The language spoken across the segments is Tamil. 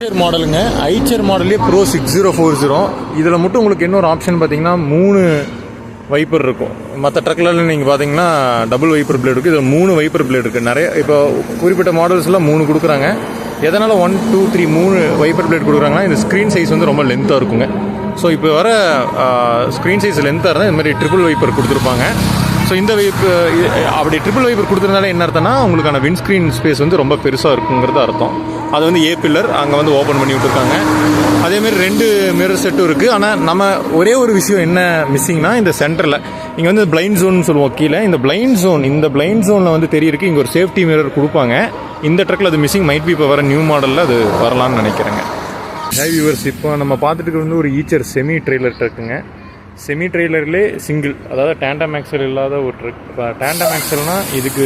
ஐச்சர் மாடலுங்க. ஐச்சர் மாடல்லே ப்ரோ 6040. இதில் மட்டும் உங்களுக்கு இன்னொரு ஆப்ஷன் பார்த்தீங்கன்னா 3 வைப்பர் இருக்கும். மற்ற ட்ரக்லாம் நீங்கள் பார்த்தீங்கன்னா டபுள் வைப்பர் பிளேட் இருக்குது. இதில் 3 வைப்பர் பிளேட் இருக்குது. நிறைய இப்போ குறிப்பிட்ட மாடல்ஸ்லாம் 3 கொடுக்குறாங்க. எதனால் 1 2 3 3 வைப்பர் பிளேட் கொடுக்குறாங்கன்னா இந்த ஸ்க்ரீன் சைஸ் வந்து ரொம்ப லென்த்தாக இருக்குங்க. ஸோ இப்போ வர ஸ்க்ரீன் சைஸ் லென்த்தாக இருந்தால் இந்த மாதிரி ட்ரிபிள் வைப்பர் கொடுத்துருப்பாங்க. ஸோ இந்த அப்படி ட்ரிபிள் வைப்பர் கொடுத்துருந்தாலே என்ன அர்த்தம்னா உங்களுக்கான விண்ட்ஸ்க்ரீன் ஸ்பேஸ் வந்து ரொம்ப பெருசாக இருக்குங்கிறது அர்த்தம். அது வந்து ஏ பில்லர் அங்கே வந்து ஓப்பன் பண்ணி விட்டுருக்காங்க. அதேமாரி 2 மிரர் செட்டும் இருக்குது. ஆனால் நம்ம ஒரே ஒரு விஷயம் என்ன மிஸ்ஸிங்னா இந்த சென்டரில் இங்கே வந்து பிளைண்ட் ஜோன் சொல்லுவோம் கீழே. இந்த பிளைண்ட் ஜோனில் வந்து தெரியிருக்கு இங்கே ஒரு சேஃப்டி மிரர் கொடுப்பாங்க. இந்த ட்ரக்கில் அது மிஸ்ஸிங் மைட் பி இப்போ வர நியூ மாடலில் அது வரலான்னு நினைக்கிறேங்க. ஹை வியூவர்ஸ், இப்போ நம்ம பார்த்துட்டு வந்து ஒரு ஈச்சர் செமி ட்ரெய்லர் ட்ரக்குங்க. செமி ட்ரெய்லர்லேயே சிங்கிள், அதாவது டேண்டம் ஆக்சல் இல்லாத ஒரு ட்ரக். இப்போ டேண்டம் ஆக்சல்னால் இதுக்கு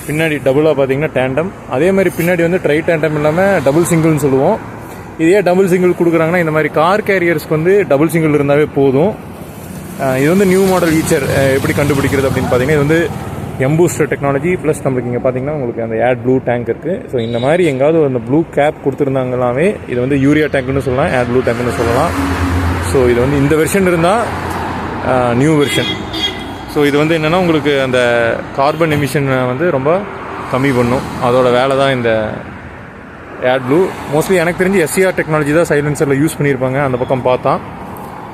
பின்னாடி டபுளாக பார்த்தீங்கன்னா டேண்டம், அதே மாதிரி பின்னாடி வந்து ட்ரை டேண்டம் இல்லாமல் டபுள் சிங்கிள்னு சொல்லுவோம். இதே டபுள் சிங்கிள் கொடுக்குறாங்கன்னா இந்த மாதிரி கார் கேரியர்ஸ்க்கு வந்து டபுள் சிங்கிள் இருந்தாவே போதும். இது வந்து நியூ மாடல் ஈச்சர் எப்படி கண்டுபிடிக்கிறது அப்படின்னு பார்த்தீங்கன்னா இது வந்து எம்பூஸ்டர் டெக்னாலஜி ப்ளஸ் நம்மளுக்கு இங்கே பார்த்தீங்கன்னா உங்களுக்கு அந்த ஏட் ப்ளூ டேங்க் இருக்குது. ஸோ இந்த மாதிரி எங்காவது அந்த ப்ளூ கேப் கொடுத்துருந்தாங்களாவே இது வந்து யூரியா டேங்க்னு சொல்லலாம், ஏட் ப்ளூ டேங்க்னு சொல்லலாம். ஸோ இது வந்து இந்த வெர்ஷன் இருந்தால் நியூ வெர்ஷன். ஸோ இது வந்து என்னென்னா உங்களுக்கு அந்த கார்பன் எமிஷனை வந்து ரொம்ப கம்மி பண்ணும். அதோட வேலை தான் இந்த ஏட் ப்ளூ. மோஸ்ட்லி எனக்கு தெரிஞ்சு எஸ்சிஆர் டெக்னாலஜி தான் சைலன்சரில் யூஸ் பண்ணியிருப்பாங்க. அந்த பக்கம் பார்த்தா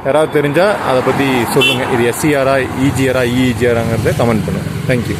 யாராவது தெரிஞ்சால் அதை பற்றி சொல்லுங்கள். இது எஸ்சிஆரா இஜிஆரா இஇஜிஆராங்கிறத கமெண்ட் பண்ணுங்கள். தேங்க்யூ.